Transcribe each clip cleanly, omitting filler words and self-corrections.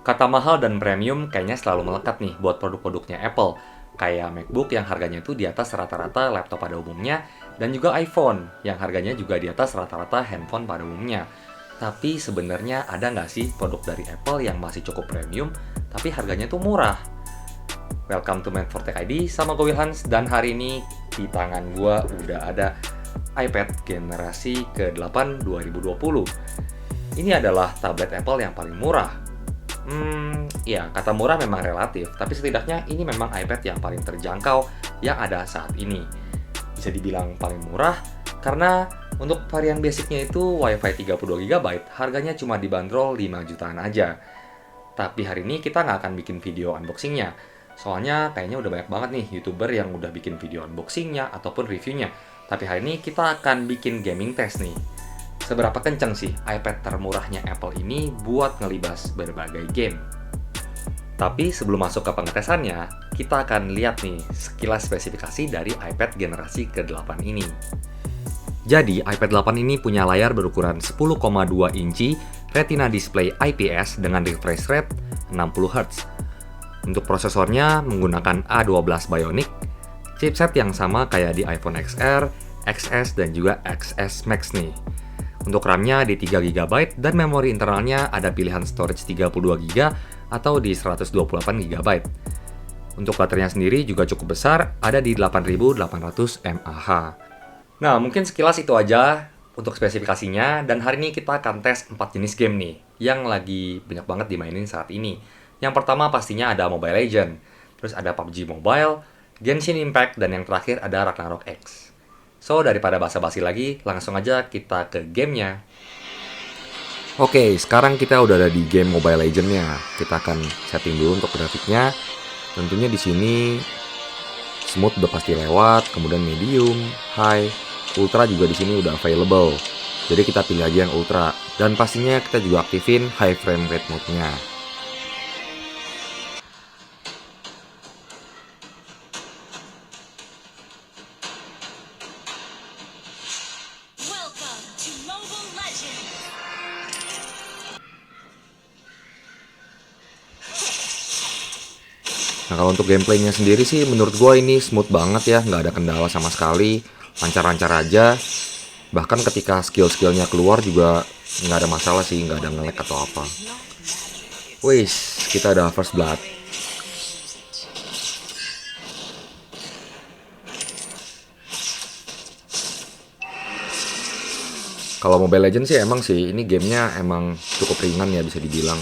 Kata mahal dan premium kayaknya selalu melekat nih buat produk-produknya Apple. Kayak MacBook yang harganya itu di atas rata-rata laptop pada umumnya, dan juga iPhone yang harganya juga di atas rata-rata handphone pada umumnya. Tapi sebenarnya ada nggak sih produk dari Apple yang masih cukup premium, tapi harganya tuh murah? Welcome to Math for Tech ID, sama gue Wilhans, dan hari ini di tangan gue udah ada iPad generasi ke-8 2020. Ini adalah tablet Apple yang paling murah. Ya, kata murah memang relatif, tapi setidaknya ini memang iPad yang paling terjangkau yang ada saat ini. Bisa dibilang paling murah, karena untuk varian basicnya itu WiFi 32 GB, harganya cuma dibanderol 5 jutaan aja. Tapi hari ini kita nggak akan bikin video unboxingnya, soalnya kayaknya udah banyak banget nih YouTuber yang udah bikin video unboxingnya ataupun reviewnya. Tapi hari ini kita akan bikin gaming test nih. Seberapa kenceng sih iPad termurahnya Apple ini buat ngelibas berbagai game? Tapi sebelum masuk ke pengetesannya, kita akan lihat nih sekilas spesifikasi dari iPad generasi ke-8 ini. Jadi, iPad 8 ini punya layar berukuran 10,2 inci, Retina display IPS dengan refresh rate 60 Hz. Untuk prosesornya menggunakan A12 Bionic, chipset yang sama kayak di iPhone XR, XS, dan juga XS Max nih. Untuk RAM-nya di 3 GB dan memori internalnya ada pilihan storage 32 GB atau di 128 GB. Untuk baterainya sendiri juga cukup besar, ada di 8800 mAh. Nah, mungkin sekilas itu aja untuk spesifikasinya, dan hari ini kita akan tes 4 jenis game nih yang lagi banyak banget dimainin saat ini. Yang pertama pastinya ada Mobile Legends, terus ada PUBG Mobile, Genshin Impact, dan yang terakhir ada Ragnarok X. So, daripada basa-basi lagi, langsung aja kita ke gamenya. Oke, sekarang kita udah ada di game Mobile Legends-nya. Kita akan setting dulu untuk grafiknya. Tentunya di sini smooth udah pasti lewat, kemudian medium, high, ultra juga di sini udah available. Jadi kita pilih aja yang ultra, dan pastinya kita juga aktifin high frame rate mode-nya. Welcome to Mobile Legends! Nah, kalau untuk gameplaynya sendiri sih menurut gue ini smooth banget ya, nggak ada kendala sama sekali, lancar-lancar aja. Bahkan ketika skill-skillnya keluar juga nggak ada masalah sih, nggak ada nge-lag atau apa. Wih, kita ada first blood. Kalau Mobile Legends sih emang sih, ini gamenya emang cukup ringan ya bisa dibilang.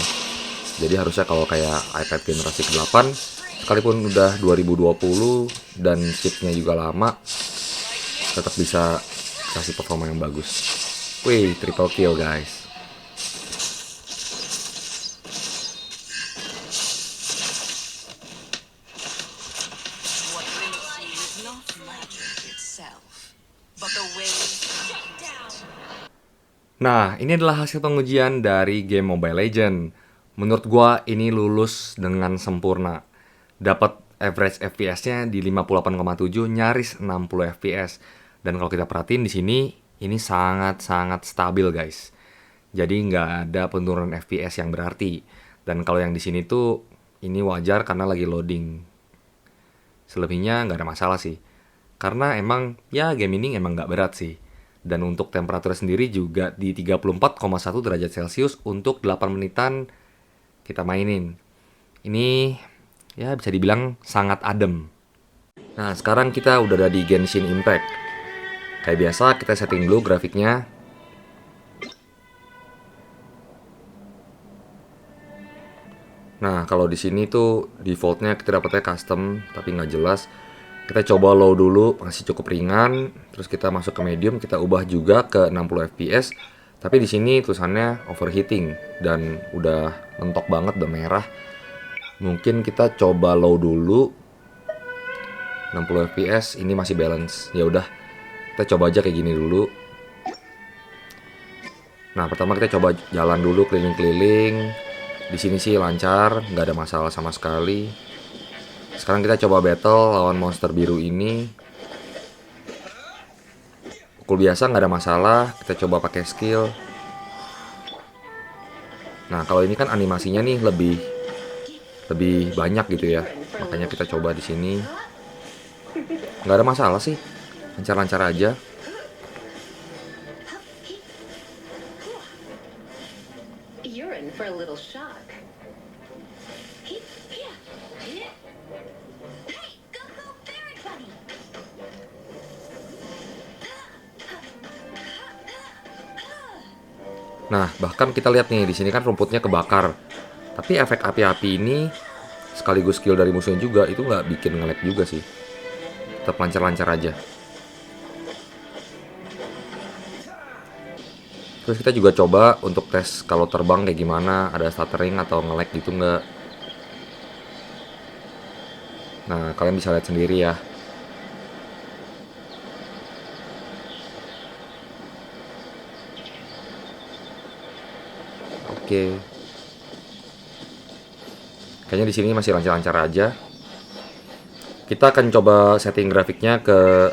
Jadi harusnya kalau kayak iPad generasi ke-8, sekalipun udah 2020 dan chipnya juga lama, tetap bisa kasih performa yang bagus. Wih, triple kill guys. What we see is not magic itself, but the way shut down. Nah, ini adalah hasil pengujian dari game Mobile Legends. Menurut gua ini lulus dengan sempurna. Dapat average FPS-nya di 58,7, nyaris 60 FPS. Dan kalau kita perhatiin di sini, ini sangat-sangat stabil guys. Jadi nggak ada penurunan FPS yang berarti. Dan kalau yang di sini tuh, ini wajar karena lagi loading. Selebihnya nggak ada masalah sih. Karena emang, ya game ini emang nggak berat sih. Dan untuk temperatur sendiri juga di 34,1 derajat Celcius untuk 8 menitan kita mainin. Ini ya bisa dibilang sangat adem. Nah, sekarang kita udah ada di Genshin Impact. Kayak biasa kita setting dulu grafiknya. Nah, kalau di sini tuh defaultnya kita dapetnya custom tapi nggak jelas. Kita coba low dulu, masih cukup ringan. Terus kita masuk ke medium, kita ubah juga ke 60 fps. Tapi di sini tulisannya overheating dan udah mentok banget, udah merah. Mungkin kita coba low dulu. 60 fps ini masih balance. Ya udah, kita coba aja kayak gini dulu. Nah, pertama kita coba jalan dulu keliling-keliling. Di sini sih lancar, nggak ada masalah sama sekali. Sekarang kita coba battle lawan monster biru ini. Pukul biasa nggak ada masalah. Kita coba pakai skill. Nah, kalau ini kan animasinya nih lebih lebih banyak gitu ya. Makanya kita coba di sini. Nggak ada masalah sih. Lancar-lancar aja. You're in for a little shock. Nah, bahkan kita lihat nih di sini kan rumputnya kebakar. Tapi efek api-api ini sekaligus skill dari musuhnya juga itu nggak bikin nge-lag juga sih. Tetap lancar-lancar aja. Terus kita juga coba untuk tes kalau terbang kayak gimana, ada stuttering atau nge-lag gitu nggak. Nah, kalian bisa lihat sendiri ya. Oke. Kayaknya di sini masih lancar-lancar aja. Kita akan coba setting grafiknya ke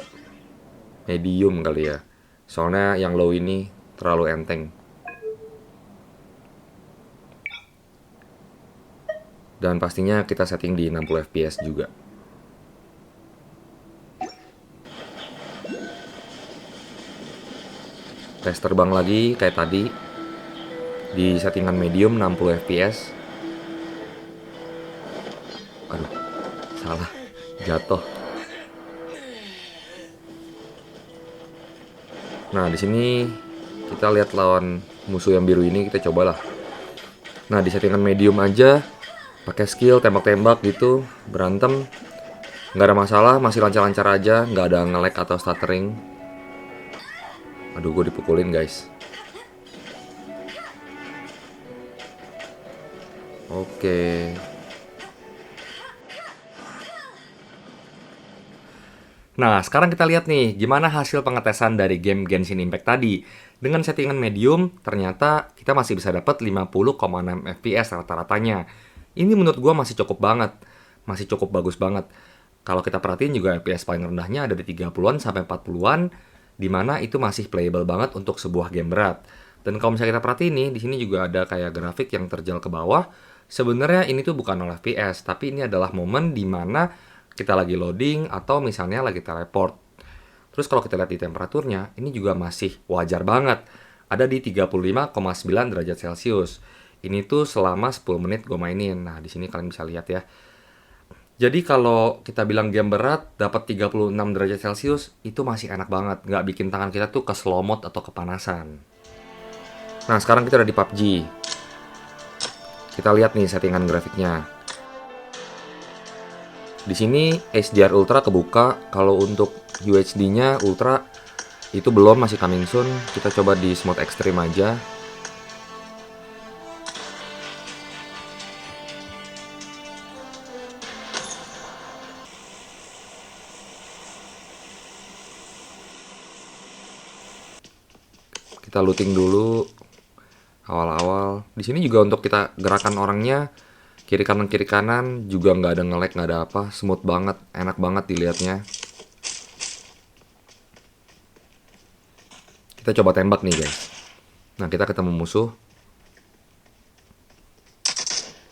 medium kali ya. Soalnya yang low ini terlalu enteng. Dan pastinya kita setting di 60 fps juga. Tes terbang lagi kayak tadi. Di settingan medium 60 fps. Aduh, salah. Jatuh. Nah, di sini kita lihat lawan musuh yang biru ini, kita cobalah. Nah, di settingan medium aja, pakai skill tembak-tembak gitu, berantem, nggak ada masalah, masih lancar-lancar aja, nggak ada nge-lag atau stuttering. Aduh, gue dipukulin guys. Oke. Nah, sekarang kita lihat nih, gimana hasil pengetesan dari game Genshin Impact tadi. Dengan settingan medium, ternyata kita masih bisa dapat 50,6 fps rata-ratanya. Ini menurut gua masih cukup banget. Masih cukup bagus banget. Kalau kita perhatiin juga fps paling rendahnya ada di 30-an sampai 40-an, dimana itu masih playable banget untuk sebuah game berat. Dan kalau misalnya kita perhatiin nih, di sini juga ada kayak grafik yang terjal ke bawah. Sebenarnya ini tuh bukan 0 fps, tapi ini adalah momen dimana kita lagi loading atau misalnya lagi teleport. Terus kalau kita lihat di temperaturnya, ini juga masih wajar banget. Ada di 35,9 derajat Celcius. Ini tuh selama 10 menit gue mainin. Nah, di sini kalian bisa lihat ya. Jadi kalau kita bilang game berat, dapat 36 derajat Celcius, itu masih enak banget. Nggak bikin tangan kita tuh keselomot atau kepanasan. Nah, sekarang kita udah di PUBG. Kita lihat nih settingan grafiknya. Di sini HDR Ultra kebuka. Kalau untuk UHD-nya Ultra itu belum, masih coming soon. Kita coba di Smooth Extreme aja. Kita looting dulu awal-awal. Di sini juga untuk kita gerakan orangnya kiri kanan juga nggak ada nge-lag, nggak ada apa, smooth banget, enak banget dilihatnya. Kita coba tembak nih guys. Nah, kita ketemu musuh.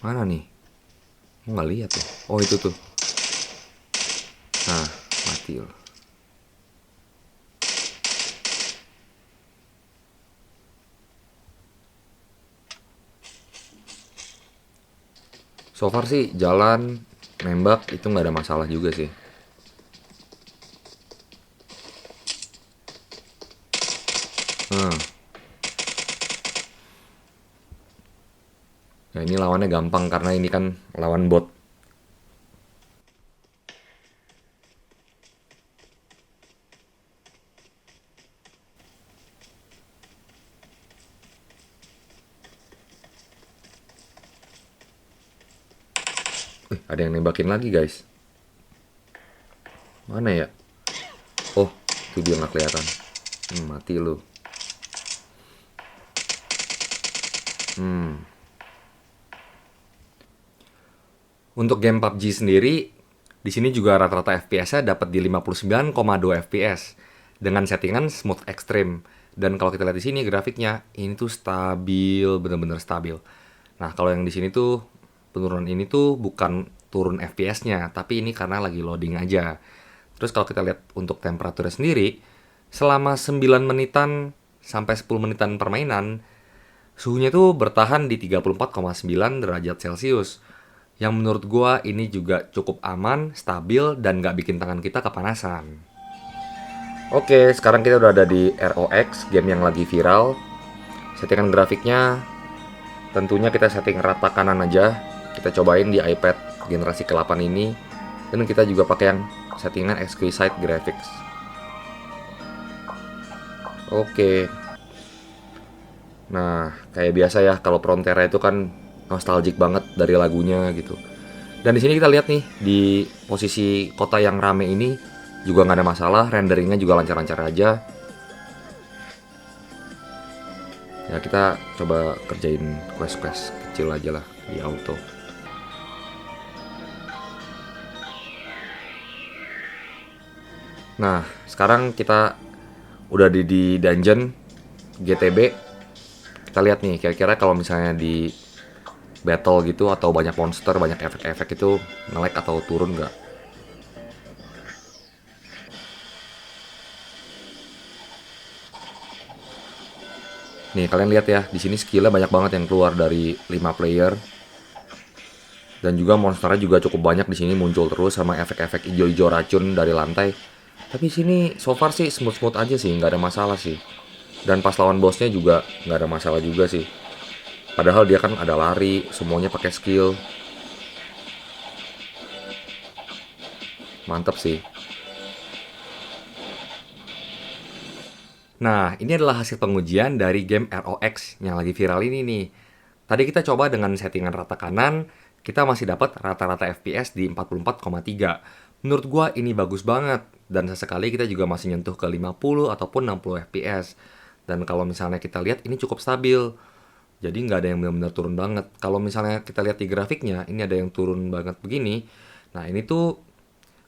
Mana nih? Oh, nggak lihat ya. Oh, itu tuh. Nah, mati loh. So far sih jalan, nembak itu nggak ada masalah juga sih. Nah, ini lawannya gampang karena ini kan lawan bot. Ada yang nembakin lagi guys. Mana ya? Oh, itu dia nggak kelihatan. Mati lu. Untuk game PUBG sendiri, di sini juga rata-rata FPS-nya dapat di 59,2 fps dengan settingan Smooth Extreme. Dan kalau kita lihat di sini grafiknya, ini tuh stabil, bener-bener stabil. Nah, kalau yang di sini tuh penurunan ini tuh bukan turun FPS-nya, tapi ini karena lagi loading aja. Terus kalau kita lihat untuk temperaturnya sendiri, selama 9 menitan sampai 10 menitan permainan, suhunya tuh bertahan di 34,9 derajat Celcius. Yang menurut gua ini juga cukup aman, stabil, dan nggak bikin tangan kita kepanasan. Oke, sekarang kita udah ada di ROX, game yang lagi viral. Settingan grafiknya tentunya kita setting rata kanan aja. Kita cobain di iPad generasi ke-8 ini. Dan kita juga pakai yang settingan exquisite graphics. Oke. Nah, kayak biasa ya, kalau Frontera itu kan nostalgic banget dari lagunya gitu. Dan di sini kita lihat nih, di posisi kota yang rame ini juga nggak ada masalah, renderingnya juga lancar-lancar aja. Ya, kita coba kerjain quest-quest kecil aja lah di auto. Nah, sekarang kita udah di dungeon GTB. Kita lihat nih, kira-kira kalau misalnya di battle gitu atau banyak monster, banyak efek-efek itu nge-lag atau turun nggak? Nih, kalian lihat ya, di sini skillnya banyak banget yang keluar dari 5 player. Dan juga monsternya juga cukup banyak di sini muncul terus sama efek-efek hijau-hijau racun dari lantai. Tapi sini so far sih smooth-smooth aja sih, nggak ada masalah sih. Dan pas lawan bosnya juga nggak ada masalah juga sih. Padahal dia kan ada lari, semuanya pakai skill. Mantap sih. Nah, ini adalah hasil pengujian dari game ROX yang lagi viral ini nih. Tadi kita coba dengan settingan rata kanan, kita masih dapat rata-rata FPS di 44,3. Menurut gua ini bagus banget. Dan sesekali kita juga masih nyentuh ke 50 ataupun 60 FPS. Dan kalau misalnya kita lihat ini cukup stabil. Jadi nggak ada yang benar-benar turun banget. Kalau misalnya kita lihat di grafiknya, ini ada yang turun banget begini. Nah, ini tuh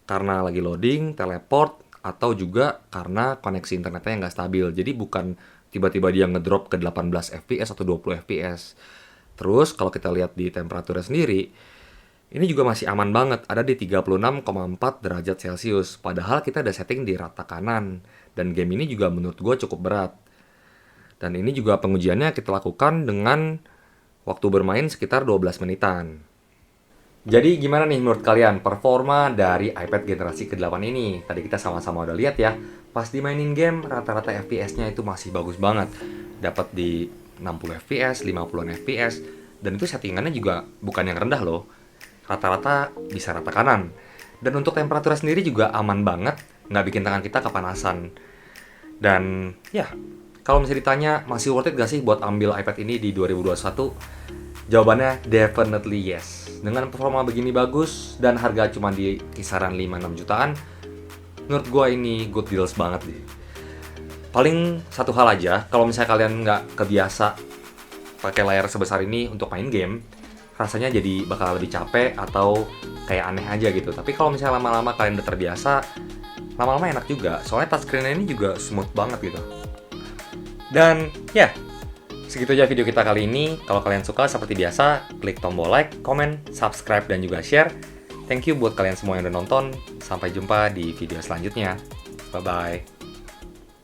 karena lagi loading, teleport, atau juga karena koneksi internetnya nggak stabil. Jadi bukan tiba-tiba dia ngedrop ke 18 FPS atau 20 FPS. Terus kalau kita lihat di temperaturnya sendiri, ini juga masih aman banget, ada di 36,4 derajat Celcius. Padahal kita udah setting di rata kanan. Dan game ini juga menurut gue cukup berat. Dan ini juga pengujiannya kita lakukan dengan waktu bermain sekitar 12 menitan. Jadi gimana nih menurut kalian performa dari iPad generasi ke-8 ini? Tadi kita sama-sama udah lihat ya, pas dimainin game rata-rata FPS-nya itu masih bagus banget. Dapat di 60 FPS, 50 FPS, dan itu settingannya juga bukan yang rendah loh. Rata-rata bisa rata kanan. Dan untuk temperaturnya sendiri juga aman banget, nggak bikin tangan kita kepanasan. Dan ya, kalau misalnya ditanya masih worth it gak sih buat ambil iPad ini di 2021? Jawabannya definitely yes. Dengan performa begini bagus dan harga cuma di kisaran 5-6 jutaan, menurut gue ini good deals banget deh. Paling satu hal aja, kalau misalnya kalian nggak kebiasa pakai layar sebesar ini untuk main game, rasanya jadi bakal lebih capek atau kayak aneh aja gitu. Tapi kalau misalnya lama-lama kalian udah terbiasa, lama-lama enak juga. Soalnya touchscreen-nya ini juga smooth banget gitu. Dan ya, segitu aja video kita kali ini. Kalau kalian suka seperti biasa, klik tombol like, comment, subscribe, dan juga share. Thank you buat kalian semua yang udah nonton. Sampai jumpa di video selanjutnya. Bye-bye.